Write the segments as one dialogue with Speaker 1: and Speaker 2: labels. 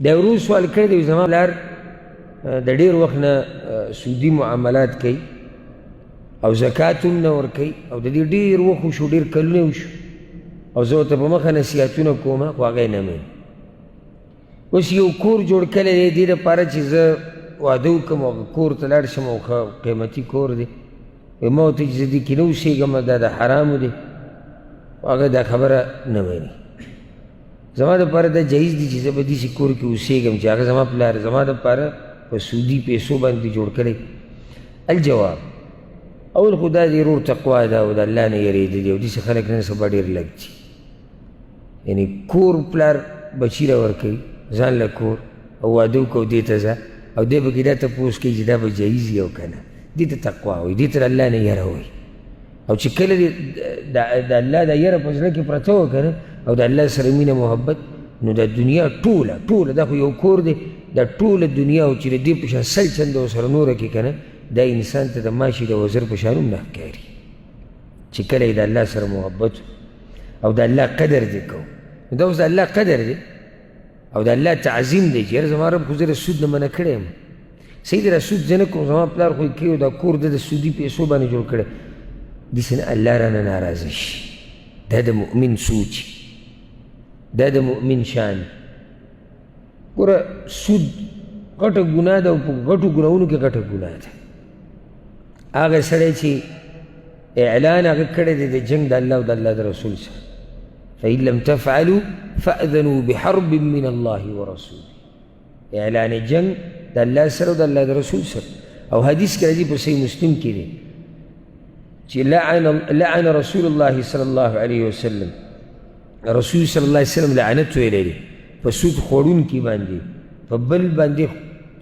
Speaker 1: دا ورو سوال کړی دی زما پلار د ډېر وخت نه سودي معاملات کوي او زکات هم نه ورکوي او د دې ډېر وخت وشو ډېر کلونه وشو او زه ورته په مخه نصیحتونه کوم خو هغه یې نه مني. اوس یو کور جوړ کړی دی دې دپاره چې زه واده وکړم او کور ته لاړ شم او ښه قیمتي کور دی ما ورته چې زه دې کې نه اوسېږم دا د حرامو دی هغه دا خبره نه مني. زما دپاره دا جایز دي چې زه به داسې کور کې اوسېږم چې هغه زما پلار زما دپاره په سودي پیسو باندې جوړ کړی. الجواب اول خو دا د ورور تقوا ده او د الله نه یېرېدل دي او داسې خلک نن سبا ډېر لږ دي. یعنې کور پلار بچي را ورکوي ځان له کور او واده وکړو دې ته ځه او دی به کې دا تپوس کوي چې دا به جایز وي او که نه. دې ته تقوا وایي دې ته د الله نه یره وایي او چې کله د الله دا یره په زړه کې پرته وه که نه او د الله سره مینه محبت نو د دنیا ټوله دا خو یو کور دی دا ټوله دنیا او چې د دې په شان سل چنده ورسره نوره کې که نه دا انسان ته د ماشي د وزر په شان هم نه ښکاري چې کله یې د الله سره محبت او د الله قدر دې کوو نو دا اوس د الله قدر دی او د الله تعظیم دی چې یاره زما رب خو زه د سود نه منع کړی یم صحیح دی را سود زه نه کوم زما پلار خو یې کوي او دا کور د سودي پیسو باندې جوړ کړی داسې نه الله رانه ناراضه شي. دا د مؤمن سوچ دا د مؤمن شان. ګوره سود غټه ګناه ده او په غټو ګناهونو کې غټه ګناه ده. هغه سړی چې اعلان هغه کړی دی د جنګ د الله او د الله د رسول سره فإن لم تفعلوا فأذنوا بحرب من الله ورسوله. اعلان جنگ د الله سره او د الله د رسول سره او حدیث کې راځي په صحیح مسلم کې دی چې لعن رسول الله صلی الله علیه وسلم رسول صلی الله علیه وسلم لعنت ویلی دی په سود خوړونکي باندې په بل باندې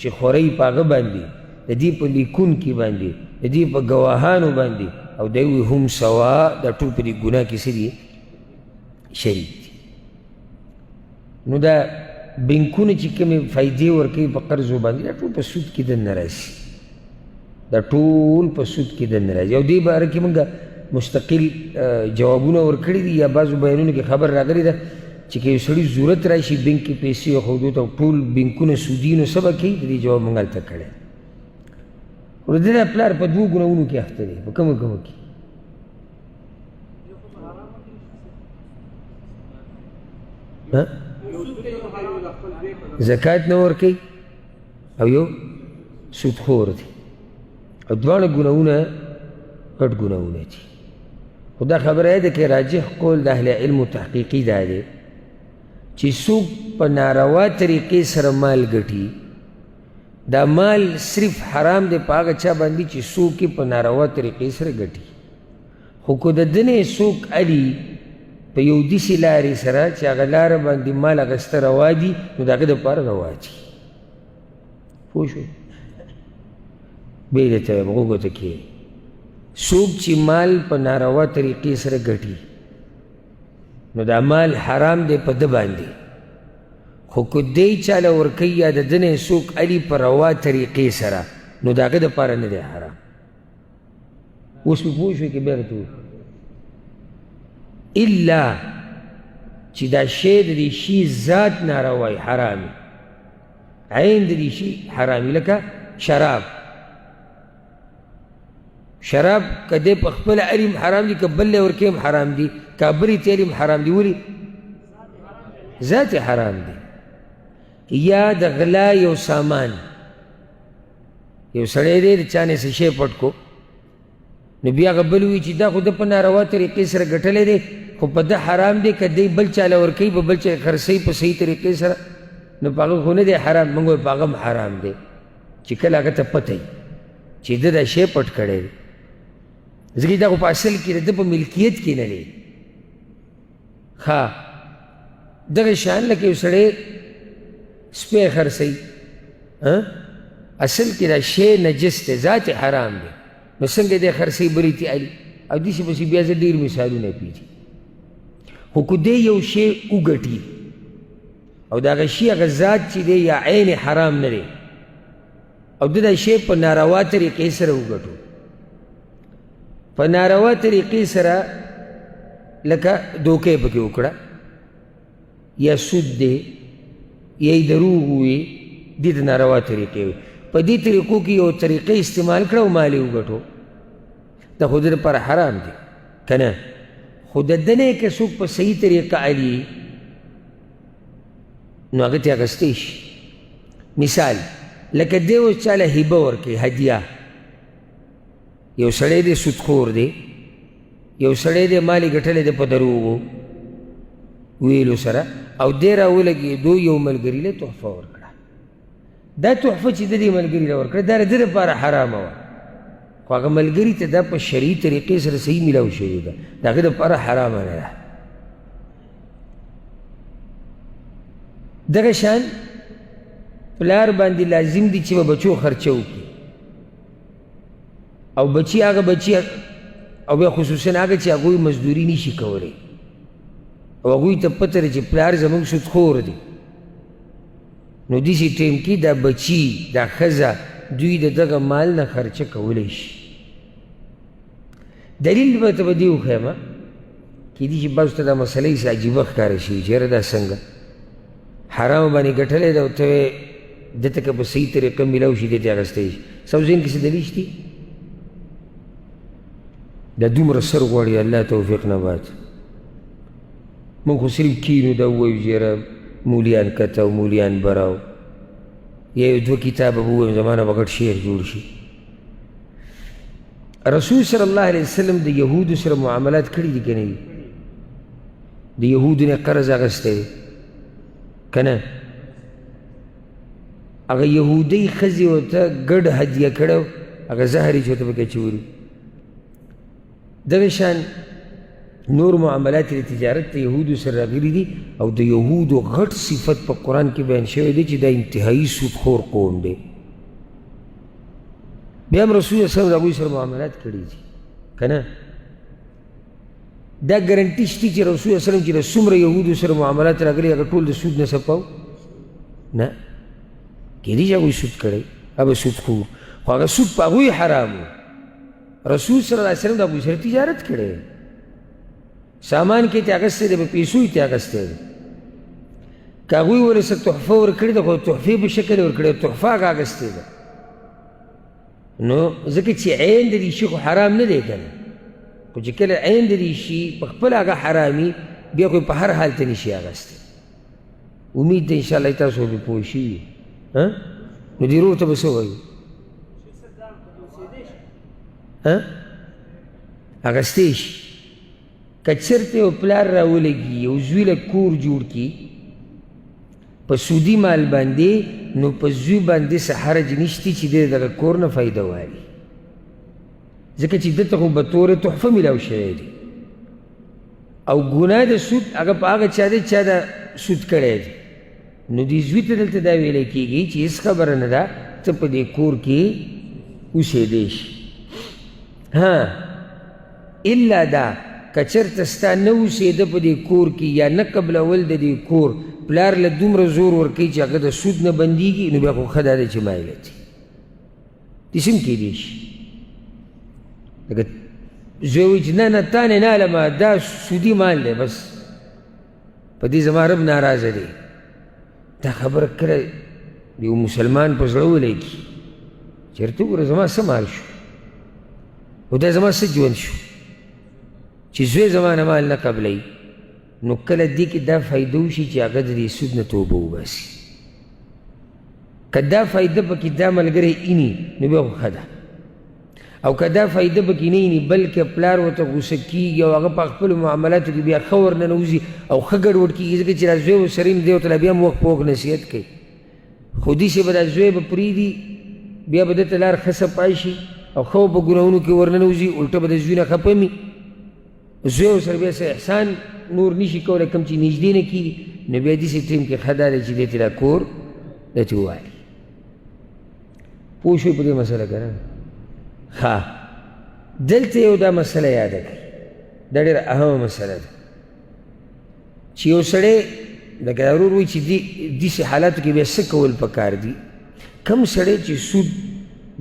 Speaker 1: چې خورئ په هغه باندې د دې په لیکونکي باندې د دې په ګواهانو باندې او دی وی هم سوا دا ټول په دې ګناه کې څه دي شریک دي. نو دا بینکونه چې کومې فایدې ورکوي په قرضو باندې دا ټول په سود کې دننه راشي دا ټول په سود کې دننه راځي او دې باره کې موږ مستقل جوابونه ورکړي دي یا بعضو بیانونو کې خبر راغلی ده چې که یو سړي ضرورت راشي بینک کې پیسې وښودو ته ټول بینکونه سودي نو څه به کوي د دې جواب موږ هلته کړی خو د دې پلار په دوو ګناهونو کې اخته دی په کومو کې زکات نه ورکوي او یو سودخور دی او دواړه ګناهونه غټ ګناهونه دي. خو دا خبره ده که راجح قول د اهل علمو تحقیقي دا دی چې څوک په ناروا طریقې سره مال ګټي دا مال صرف حرام دی په هغه چا باندې چې څوک یې په ناروا طریقې سره ګټي خو که د ده نه څوک علي په یو داسې لارې سره چې هغه لاره باندې مال اخیسته روا دي نو د هغه دپاره روا دي. پوه شو بې درته وایم غوږو ته کښېنئ څوک چې مال په ناروا طریقې سره ګټي نو دا مال حرام دی په ده باندې خو که دی چاله ورکوي یا د ده نه څوک علي په روا طریقې سره نو د هغه دپاره نه دی حرام. اوس مې پوه شوې که بیا درته الا چې دا شی د دې شي ذات ناروای حرامي عین د دې شي حرامي لکه شراب که دی په خپله علم حرام دي که بل لی ورکوي هم حرام دي که بلې ته علم حرام دي ولې ذات حرام دي. یا د غلا یو سامان یو سړی دی د چا نه څه شی پټ کو نو بیا هغه بل وایي چې دا خو ده په ناروا طریقې سره ګټلی دی خو په ده حرام دی که دی بل چاله ورکوي په بل چا خرڅوي په صحیح طریقې سره نو په هغه خو نه دی حرام موږ وایو په هغه هم حرام دی چې کله هغه ته پته وي چې ده دا شی پټ کړی دی ځکه دا خو په اصل کې د ده په ملکیت کې نه دی. ښه دغه شان لکه یو سړی سپی خرڅوي اصل کې دا شی نجس دی ذات حرام دی نو څنګه دی خرڅوي بلې ته علي او داسې پسې بیا زه ډېر مثالونه پیږي خو که دی یو شی وګټي او د هغه شي هغه ذات چې دی یا عین حرام نه دی او د دا شی په ناروا طریقې سره وګټو په ناروا طریقې سره لکه دوکې پکې وکړه یا سود دی یا یې دروغ ووایي دې ته ناروا طریقې وي په دې طریقو کې یو طریقې استعمال کړه او مال یې وګټو دا خو د ده لپاره حرام دی که نه خو د ده نه که څوک په صحیح طریقه علي نو هغه ترې اخیستی شي مثال لکه دی اوس چاله هبه ورکوي هدیه یو سړی دی سودخور دی یو سړی دی مال یې ګټلی دی په دروغو ویلو سره او دی راولګېدو یو ملګري له تحفه ورکړه دا تحفه چې د دې ملګري له ورکړه دا د ده لپاره حرامه وه خو هغه ملګري ته دا په شرعي طریقې سره صحیح میلاو شوې ده د هغې دپاره حرامه نه ده دغه شان پلار باندې لازم دي چې به بچو خرچه وکړي او بچي هغه بچي او بیا خصوصا هغه چې هغوی مزدوري نشي کولی او هغوی ته پته ده چې پلار زموږ سودخور دی نو داسې ټیم کې دا بچي دا ښځه دوی د دغه مال نه خرچه کولی شي دلیل به ته به دې وښیم کیدای شي بعضو ته دا مسله هسې عجیبه ښکاره شي چې یاره دا څنګه حرام باندې ګټلی ده او ته دته که په صحیح طریقه میلاو شي دې ته اخیستی شي ستاسو ذهن کې څه دلیل شته دا دومره سر غواړي الله توفیق نه بعد موږ خو صرف کینو دا ووایو چې یاره مولیان کته او مولیان براو یا یو دوه کتابه به ووایم زما نه به ګډ شعر جوړ شي رسول صلی الله علیه وسلم د یهودو سره معاملات کړي دي که نه دي د یهودو نه قرض اخیستی دی که نه هغه یهودۍ ښځې ورته ګډ هدیه کړی هغه زهر یې چې ورته پکې اچولي دغه شان نور معاملات د تجارت د یهودو سره راغلي دي او د یهودو غټ صفت په قرآن کې بیان شوی دی چې دا انتهایي سودخور قوم دی بیا هم رسول صلی الله د هغوی سره معاملات کړي دي که نه دا ګرنټي شته چې رسول وسلم چې د څومره یهودو سره معاملات راغلي هغه ټول د سود نه څپاو نه کیدای شي هغوی سود کړی هغه سودخور خو هغه سود په هغوی حرام و رسول صلی الله علیه وسلم د هغوی سره تجارت کړی سامان کې یې اخیستی دی په پیسو یې اخیستی دی که هغوی ورله څه تحفه ورکړې ده خو تحفې په شکل یې ورکړې تحفه هغه اخیستې ده نو ځکه چې عین د دې شي خو حرام نه دی که نه خو چې کله عین د دې شي په خپله هغه حرامي بیا خو په هر حال ته نشي اخیستی امید ده انشاءالله تاسو به پوه شوي نو دې ورور ته به څه وایو اخیستی شي که چېرته یو پلار راولګي یو زوی له کور جوړ کړي په سودي مال باندې نو په زوی باندې څه حرج نشته چې دی دغه کور نه فایده والي ځکه چې دته خو به طور تحفه میلاو شوی دی او ګناه د سود هغه په هغه چا دی چا دا سود کړی دی نو دې زوی ته دلته دا ویلی کېږي چې هېڅ خبره نه ده ته په دې کور کې اوسېدی شي الا دا که چېرته ستا نه اوسېده په دې کور کې یا نه قبلول د دې کور پلار له دومره زور ورکوي چې هغه د سود نه بندېږي نو بیا خو ښه دا دی چې مایله دی داسې هم کېدی شي لکه زوی وایي چې نه نه تا نه نالمه دا سودي مال دی بس په دې زما رب ناراضه دی دا خبره کله یو مسلمان په زړه ولګي چېرته وګوره زما څه مال شو او دا زما څه ژوند شو چې زوی زما نه مال نه قبلوي نو کله دې کې دا فایده وشي چې هغه د دې سود نه توبه وباسي که دا فایده پکې دا ملګری ایني نو بیا خو ښه ده او که دا فایده پکې نه ایني بلکې پلار ورته غوسه کېږي او هغه په خپلو معاملاتو کې بیا ښه ورننوځي او ښه ګډوډ کېږي ځکه چې دا زوی ورسره یم دی ورته لا بیا هم وخت په وخت نصیحت کوي خو داسې به دا زوی به پرېږدي بیا به دته لار ښه صفا شي او ښه په ګناهونو کې ورننوځي الټه به د زوی نه خفه مي زوی ورسره بیا څه احسان نور نشي کولی کوم چې نږدې نه کېږي نو بیا داسې ټیم کې ښه دا دی چې دې ته دا کور دته ووالي پوه شوئ په دې مسله که نه ښه دلته یو دا مسله یاده کړئ دا ډېره اهمه مسله ده چې یو سړی لکه دا ورور وایي چې داسې حالاتو کې بیا څه کول پکار دي کوم سړی چې سود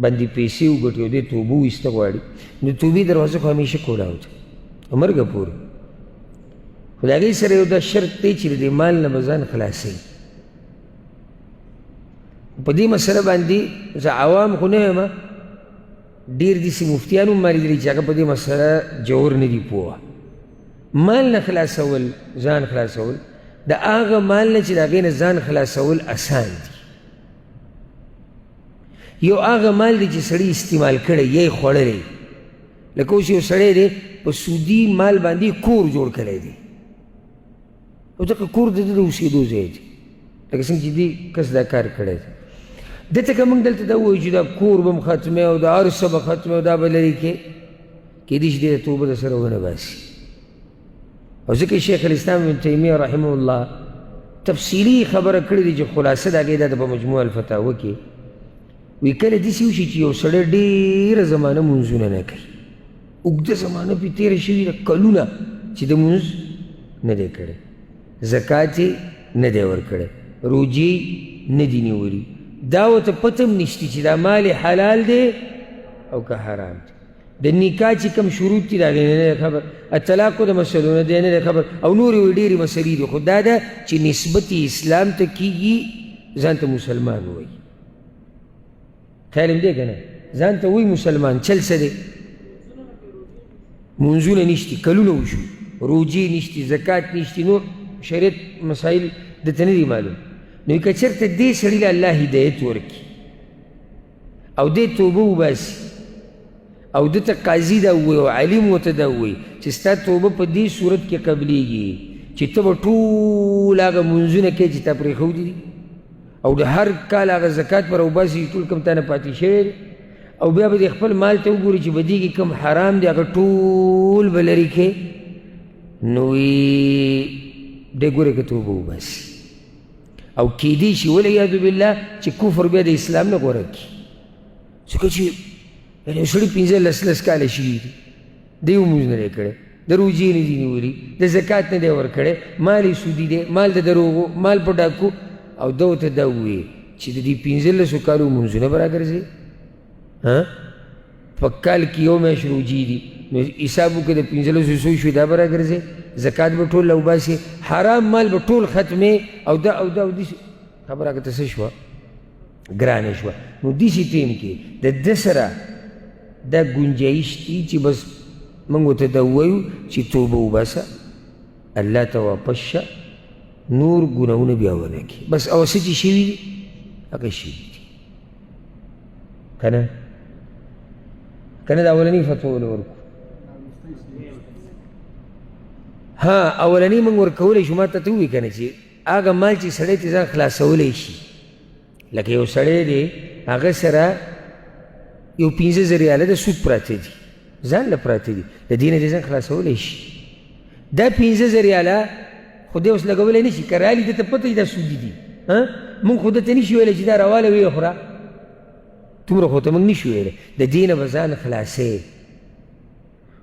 Speaker 1: باندې پیسې وګټي او دې توبه وایسته غواړي نو توبې دروازه خو همیشه کولاو ده مرګه پورې خو د هغې سره یو دا شرط دی چې د دې مال نه به ځان خلاصوي په دې مسله باندې زه عوام خو نه یم، ډېر داسې مفتیان هم ما لیدلي چې هغه په دې مسله جوور نه دي پوه. مال نه خلاصول، ځان خلاصول، د هغه مال نه چې د هغې نه ځان خلاصول اسان دي. یو هغه مال دی چې سړی استعمال کړی یا یې خوړلی، لکه اوس یو سړی دی په سودي مال باندې کور جوړ کړی دی، او ځکه کور د ده د اوسېدو ځای دی، لکه څنګه چې دې کس دا کار کړی دی. دته که موږ دلته دا ووایو چې دا کور به م ختمې او دا هر څه به ختمې او دا به لرې کې، کېدای شي دې د توبه د سره ونه باسي. او ځکه شیخ الاسلام ابن تیمیه رحمه الله تفصیلي خبره کړې دي چې خلاصه د هغې دا د په مجموع الفتاوه کې وی کله داسې وشي چې یو سړی ډېره زمانه مونځونه نه کوي، اوږده زمانه پرې تېره شوې ده، کلونه چې د مونځ نه دی کړی، زکات یې نه دی ورکړی، روجې نه دي نیولي، دا ورته پته هم نشته چې دا مال حلال دی او که حرام دی. د نکاح چې کوم شروط دي د هغې نه دی خبر، الطلاقو د مسلو نه دی نه دی خبر، او نورې ډېرې مسلې دي، خو دا ده چې نسبت اسلام ته کېږي ځان ته مسلمان وایي. خیال هم دی که نه؟ ځان ته وایي مسلمان، چل څه دی؟ منځونه نشتي، کلونه وشو، روجې نشتي، زکات نشتي، نور شریعت مسایل دته نه دي معلوم. نو که چېرته دې سړي له الله هدایت ورکړي او دې توبه وباسي او دته قاضي دا ووایي او عالم ورته دا ووایي چې ستا توبه په دې صورت کې قبلیږي چې ته به ټول هغه منځونه کوې چې تا پرېښودي دي، او د هر کال هغه زکات پر وباسي ټول کوم تا نه پاتې شوی دی، او بیا به د خپل مال ته وګوري چې په دې کې کوم حرام دی هغه ټول به لرې کړې، نو دی ګورې که توبه وباسي. او کېدی شي والعیاذ بالله چې کفر بیا د اسلام نه غوره کړي، ځکه چې یو سړي 15 کاله شوي دي، دی لمونځ نه دی کړی، د روجې نه دي نیولي، د زکات نه دی ورکړی، مال یې سودي دی، مال د دروغو، مال په ډاکو، او ده ورته دا ووایي چې د دې 15 کالو لمونځونه به راګرځي، په کال کې یو میاشت روجې دي، نو حساب وکړه د 15 څو شوي دا به راګرځي، زکات به ټول راوباسي، حرام مال به ټول ختمې، او دا او دا او داسې خبره هغه ته څه شوه ګرانه شوه. نو داسې ټیم کې د ده سره دا ګنجایش دي چې بس موږ ورته دا ووایو چې توبه وباسه، الله ته واپس شه، نور ګناهونه بیا ونه کړي، بس او څه چې شوي دي هغه شوي دي که نه؟ که نه د اولنۍ فتوا ول ورکو؟ ها اولنۍ موږ ورکولی شو، ما ته ته ووایي که نه چې هغه مال چې سړی ته ځان خلاصولی شي، لکه یو سړی دی هغه سره یو 15 ریاله د سود پراته دي، ځان له پراته دي، د دې نه دې ځان خلاصولی شي، دا 15 ریاله خو دې اوس لګولی نه شي، که رالي ده ته پته وي دا سودي دي، مونږ خو ده ته نه شي ویلی چې دا راواله ویې خوره، دومره خو ته مونږ نه شو ویلی، د دې نه به ځان خلاصوې.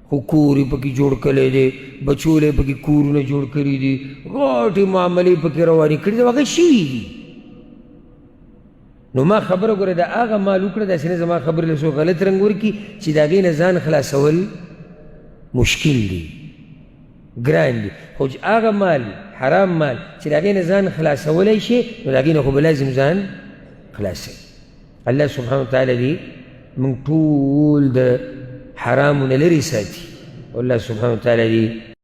Speaker 1: خو کور یې پکې جوړ کړی دی، بچولی پکې کورونه جوړ کړي دي، غټې معاملې پکې روانې کړي دي، هغه شوي دي. نو ما خبره ګوره د هغه مال وکړه، داسې نه زما خبرې له څو غلط رنګ ورکړي چې د هغې نه ځان خلاصول مشکل دي، ګران دي، خو چې هغه مال حرام مال چې د هغې نه ځان خلاصولی شي، نو د هغې نه خو به لازم ځان خلاصوي. الله سبحانه وتعالی دې موږ ټول د حرامو نه لرې ساتي، والله سبحانه وتعالی دې